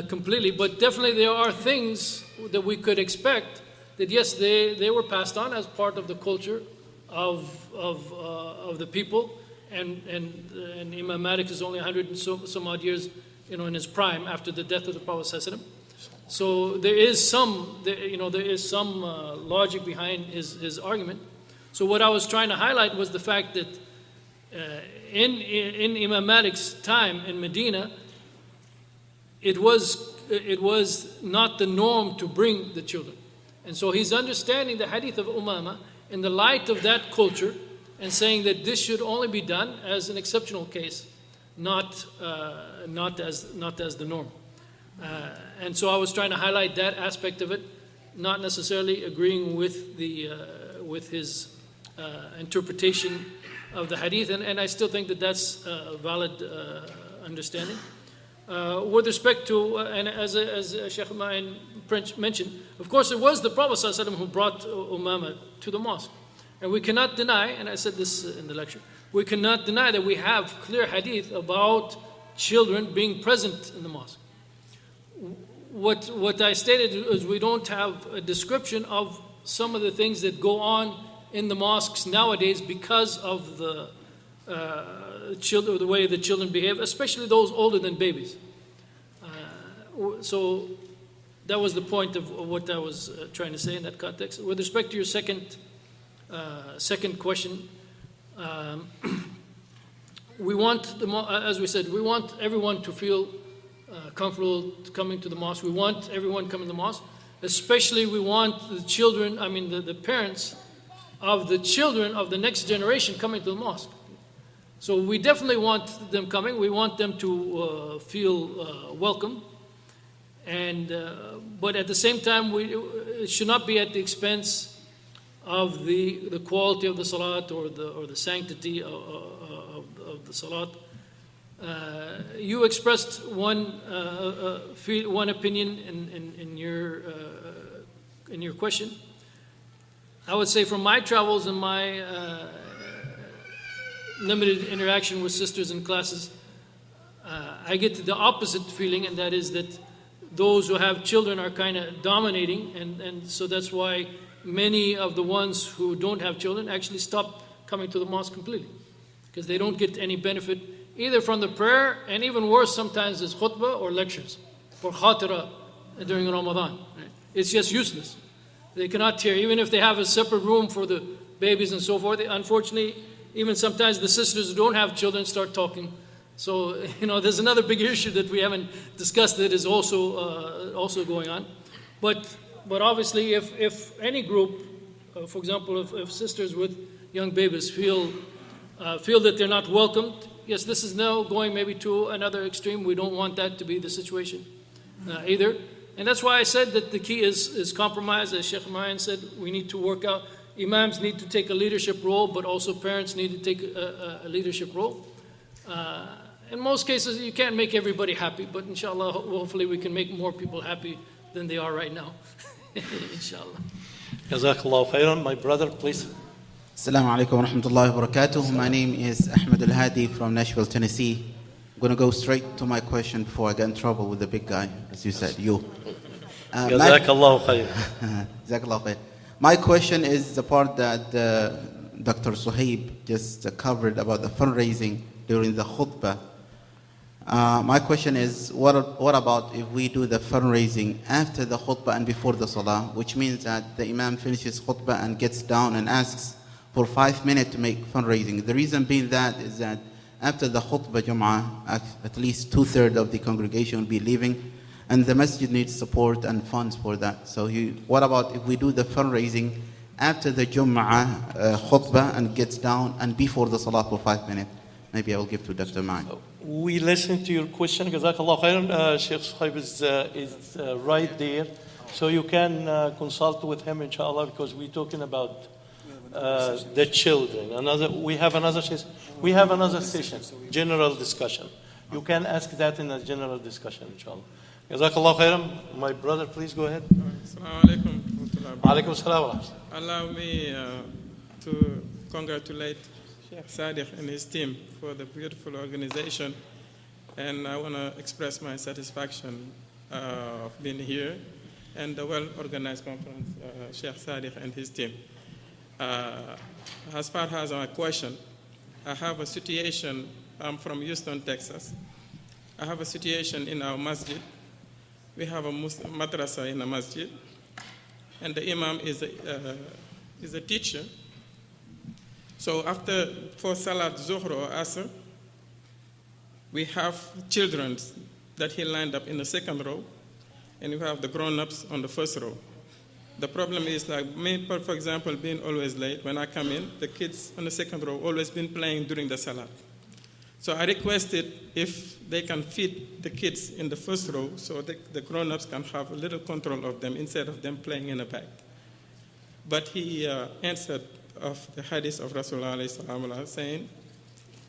completely, but definitely there are things that we could expect that yes, they were passed on as part of the culture of the people, and Imam Malik is only 100 and some odd years in his prime after the death of the Prophet ﷺ. So there is some logic behind his argument. So what I was trying to highlight was the fact that in Imam Malik's time in Medina, it was not the norm to bring the children. And so he's understanding the hadith of Umama in the light of that culture and saying that this should only be done as an exceptional case, not as the norm. And so I was trying to highlight that aspect of it, not necessarily agreeing with his interpretation of the hadith, and I still think that that's a valid understanding. With respect to, and as Sheikh Ma'in mentioned, of course, it was the Prophet ﷺ who brought Umama to the mosque. And we cannot deny, and I said this in the lecture, we cannot deny that we have clear hadith about children being present in the mosque. What I stated is we don't have a description of some of the things that go on in the mosques nowadays because of the children, the way the children behave, especially those older than babies. So that was the point of what I was trying to say in that context. With respect to your second question, we want, as we said, we want everyone to feel comfortable coming to the mosque. We want everyone coming to the mosque. Especially we want the children, the parents of the children of the next generation coming to the mosque. So we definitely want them coming. We want them to feel welcome. But at the same time, it should not be at the expense of the quality of the salat or the sanctity of the salat. You expressed one opinion in your question. I would say from my travels and my limited interaction with sisters in classes, I get the opposite feeling, and that is that those who have children are kind of dominating, and so that's why many of the ones who don't have children actually stop coming to the mosque completely, because they don't get any benefit either from the prayer, and even worse sometimes is khutbah or lectures or khatira during Ramadan. It's just useless. They cannot hear, even if they have a separate room for the babies and so forth. Unfortunately, even sometimes the sisters who don't have children start talking. So, there's another big issue that we haven't discussed that is also going on. But obviously, if any group, for example, if sisters with young babies feel that they're not welcomed, yes, this is now going maybe to another extreme. We don't want that to be the situation either. And that's why I said that the key is compromise. As Sheikh Mayan said, we need to work out. Imams need to take a leadership role, but also parents need to take a leadership role. In most cases, you can't make everybody happy, but inshallah, hopefully we can make more people happy than they are right now. Inshallah. Jazakallah khairan. My brother, please. Assalamu alaikum wa rahmatullahi wa barakatuh. My name is Ahmed Al-Hadi from Nashville, Tennessee. I'm going to go straight to my question before I get in trouble with the big guy, as you said, you. Jazakallah khairan. Jazakallah khair. My question is the part that Dr. Suhaib just covered about the fundraising during the khutbah. My question is, what about if we do the fundraising after the khutbah and before the salah, which means that the imam finishes khutbah and gets down and asks for 5 minutes to make fundraising. The reason being that is that after the khutbah Jum'ah, at least 2/3 of the congregation will be leaving, and the masjid needs support and funds for that. So what about if we do the fundraising after the Jum'ah khutbah and gets down and before the salah for 5 minutes? Maybe I will give to Dr. Ma'an. We listen to your question. Jazakallah khairan. Sheikh Suhaib is right there. So you can consult with him, inshallah, because we're talking about the children. We have another session, general discussion. You can ask that in a general discussion, inshallah. Jazakallah khairan. My brother, please go ahead. Assalamu alaikum. Alaikum assalam wa rahmatullah. Allow me to congratulate Sheikh Sadiq and his team for the beautiful organization, and I want to express my satisfaction of being here and the well-organized conference, Sheikh Sadiq and his team. As far as my question, I have a situation. I'm from Houston, Texas. I have a situation in our masjid. We have a madrasa in a masjid, and the imam is a teacher. So for Salat Zuhr or Asr, we have children that he lined up in the second row, and we have the grown-ups on the first row. The problem is, like me, for example, being always late. When I come in, the kids on the second row always been playing during the Salat. So I requested if they can feed the kids in the first row so the grown-ups can have a little control of them instead of them playing in the back. But he answered of the hadith of Rasulullah saying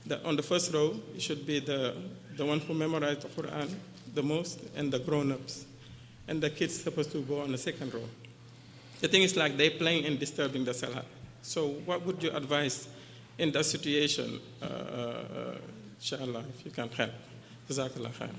that on the first row, it should be the one who memorized the Quran the most and the grown-ups. and the kids supposed to go on the second row. The thing is like they playing and disturbing the salah. So what would you advise in that situation, inshallah, if you can help? Jazakallah khair.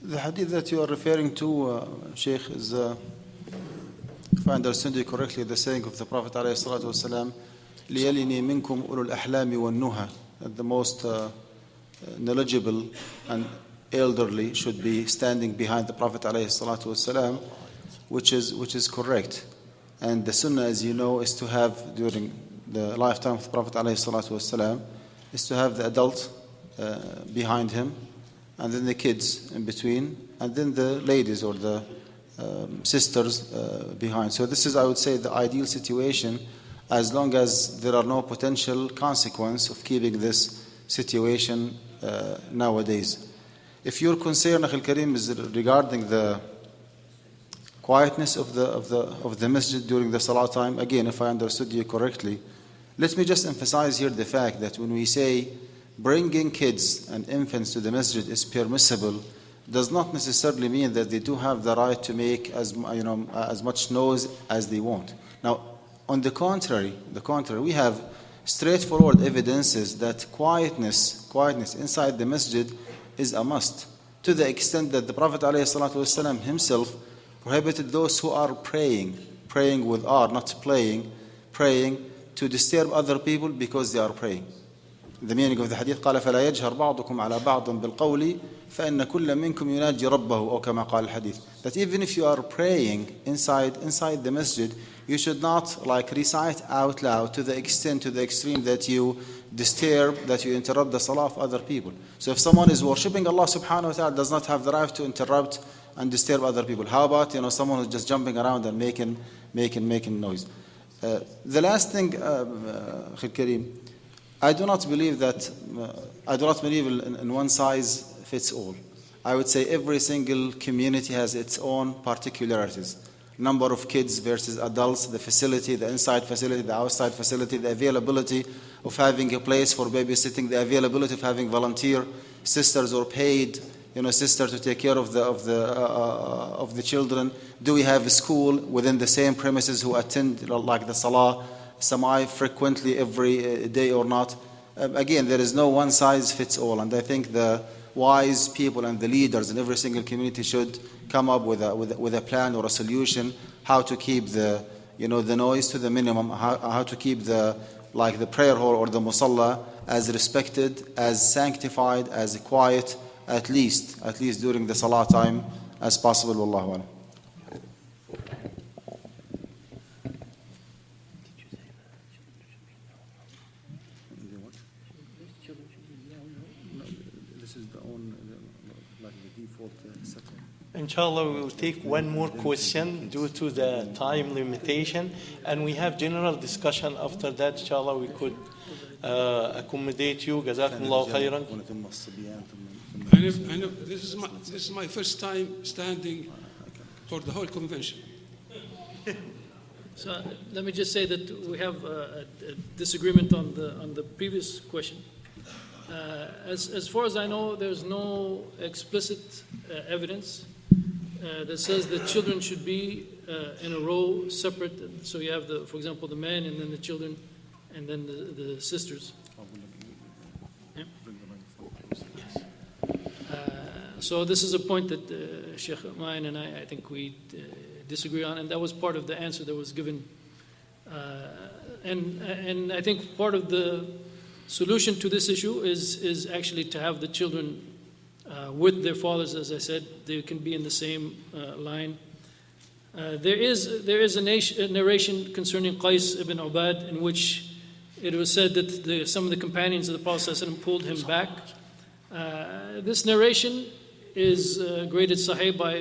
The hadith that you are referring to, Sheikh, is, if I understand you correctly, the saying of the Prophet ﷺ, لِيَلِنِي مِنْكُمْ أُولُو الْأَحْلَامِ وَالنُّهَى, that the most knowledgeable and elderly should be standing behind the Prophet ﷺ, which is correct. And the sunnah, as you know, is to have, during the lifetime of the Prophet ﷺ, is to have the adult behind him, and then the kids in between, and then the ladies or the sisters behind. So this is, I would say, the ideal situation, as long as there are no potential consequence of keeping this situation nowadays. If your concern, Akhil Karim, is regarding the quietness of the masjid during the salah time, again, if I understood you correctly, let me just emphasize here the fact that when we say bringing kids and infants to the masjid is permissible, does not necessarily mean that they do have the right to make as much noise as they want. Now, on the contrary, we have straightforward evidences that quietness inside the masjid is a must, to the extent that the Prophet ﷺ himself prohibited those who are praying with R, not praying, to disturb other people because they are praying. The meaning of the hadith, قال فلا يجهر بعضكم على بعض بالقول فإن كل منكم يناجي ربه أو كما قال الحديث. That even if you are praying inside the masjid, you should not recite out loud to the extreme that you disturb, that you interrupt the salah of other people. So if someone is worshipping Allah subhanahu wa ta'ala, does not have the right to interrupt and disturb other people. How about someone who's just jumping around and making noise? The last thing, Akhil Karim, I do not believe in one size fits all. I would say every single community has its own particularities. Number of kids versus adults, the facility, the inside facility, the outside facility, the availability of having a place for babysitting, the availability of having volunteer sisters or paid sister to take care of the children. Do we have a school within the same premises who attend like the salah semi-frequently every day or not? Again, there is no one size fits all, and I think the wise people and the leaders in every single community should come up with a plan or a solution how to keep the noise to the minimum, how to keep the prayer hall or the musalla as respected, as sanctified, as quiet, at least during the salah time as possible. Wallahu a'lam. Inshallah, we will take one more question due to the time limitation, and we have general discussion after that. Inshallah, we could accommodate you. Jazakumullah khairan. This is my first time standing for the whole convention. So let me just say that we have a disagreement on the previous question. As far as I know, there's no explicit evidence that says that children should be in a row separate. So you have, for example, the men and then the children and then the sisters. Yeah? So this is a point that Sheikh Mayan and I think we disagree on, and that was part of the answer that was given. And I think part of the solution to this issue is actually to have the children with their fathers. As I said, they can be in the same line. There is a narration concerning Qais ibn Ubad in which it was said that some of the companions of the Prophet ﷺ pulled him back. This narration is graded Sahih by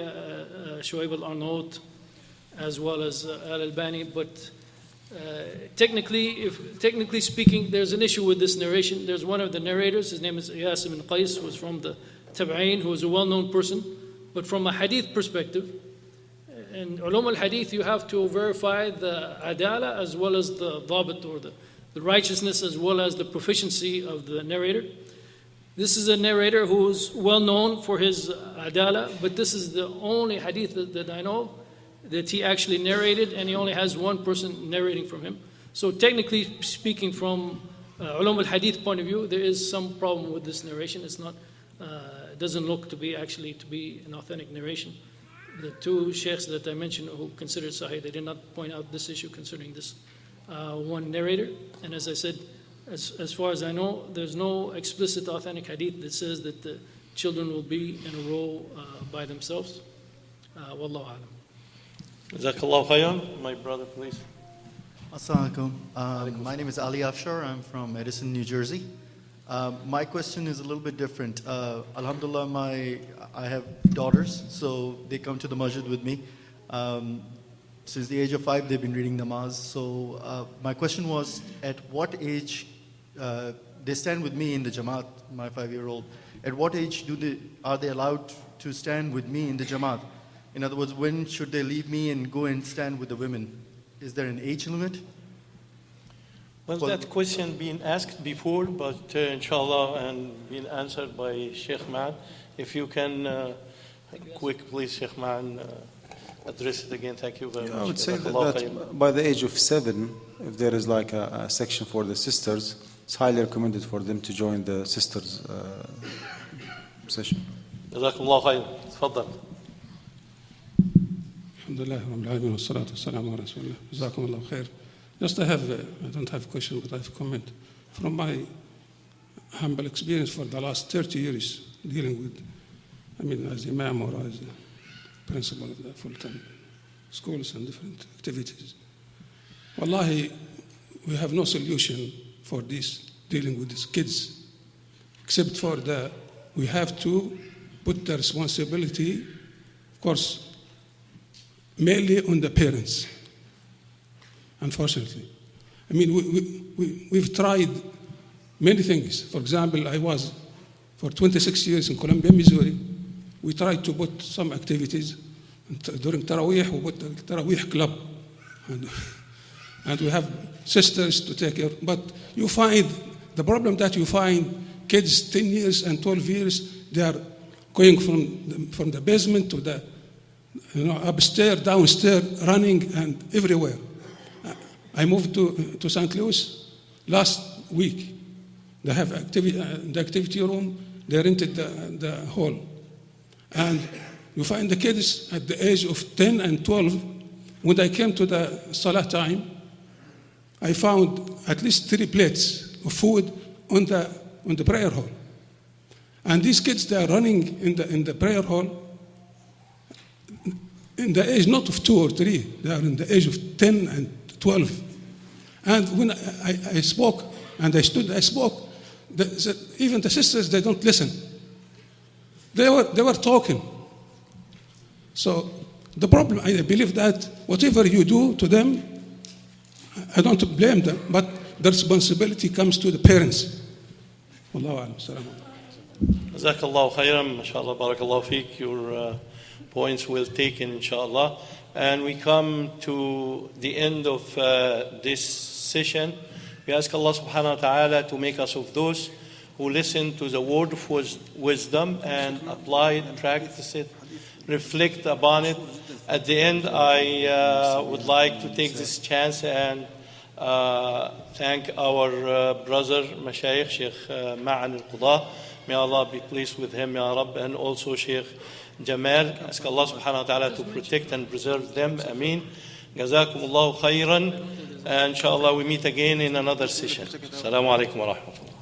Shuaib al-Arnaut as well as al-Albani, but technically speaking, there's an issue with this narration. There's one of the narrators, his name is Iyas ibn Qais, who was from the Tabi'een, who was a well-known person, but from a hadith perspective, in ulum al-hadith, you have to verify the adala as well as the dhabit or the the righteousness as well as the proficiency of the narrator. This is a narrator who's well known for his adala, but this is the only hadith that I know that he actually narrated, and he only has one person narrating from him. So technically speaking, from ulum al-hadith point of view, there is some problem with this narration. It's not, it doesn't look to be an authentic narration. The two sheikhs that I mentioned who considered sahih, they did not point out this issue concerning this one narrator. And as I said, as far as I know, there's no explicit authentic hadith that says that the children will be in a row by themselves. Wallahu alam. Jazakallah khairan. My brother, please. Assalamu alaikum. My name is Ali Afshar. I'm from Edison, New Jersey. My question is a little bit different. Alhamdulillah, I have daughters, so they come to the masjid with me. Since the age of 5, they've been reading namaz. So my question was, at what age they stand with me in the Jamaat, my 5-year-old. At what age are they allowed to stand with me in the Jamaat? In other words, when should they leave me and go and stand with the women? Is there an age limit? Well, that question been asked before, but inshallah, and been answered by Sheikh Ma'an. If you can, quick, please, Sheikh Ma'an, address it again. Thank you very much. I would say that by the age of 7, if there is like a section for the sisters, it's highly recommended for them to join the sisters session. Jazakallah khairan. Tfaddal. Alhamdulillah, Rabbil Alamin, wassalatu wassalamu ala Rasulillah. Jazakumullah khair. Just I don't have a question, but I have a comment. From my humble experience for the last 30 years dealing with, as imam or as a principal of the full-time schools and different activities. Wallahi, we have no solution for this, dealing with these kids, except for we have to put the responsibility, of course, mainly on the parents, unfortunately. We've tried many things. For example, I was for 26 years in Columbia, Missouri. We tried to put some activities. During Taraweeh, we put the Taraweeh club. And we have sisters to take care. But you find, the problem that you find, kids 10 years and 12 years, they are going from the basement to the upstairs, downstairs, running and everywhere. I moved to St. Louis last week. They have the activity room. They rented the hall. And you find the kids at the age of 10 and 12. When I came to the Salah time, I found at least 3 plates of food on the prayer hall. And these kids, they are running in the prayer hall in the age not of 2 or 3, they are in the age of 10 and 12. And when I spoke, and I spoke, even the sisters, they don't listen. They were talking. So the problem, I believe that whatever you do to them, I don't blame them, but the responsibility comes to the parents. Wallahu a'lam. Assalamu alaikum. Jazakallah khairan, mashallah, barakallah feek. Your points well taken, inshallah. And we come to the end of this session. We ask Allah subhanahu wa ta'ala to make us of those who listen to the word of wisdom and apply it, practice it, reflect upon it. At the end, I would like to take this chance and thank our brother, Mashayikh, Sheikh Ma'an al-Qudah. May Allah be pleased with him, Ya Rabb, and also Sheikh Jamal. Ask Allah subhanahu wa ta'ala to protect and preserve them. Ameen. Jazakumullahu khairan. And inshallah we meet again in another session. Assalamu alaikum wa rahmatullah.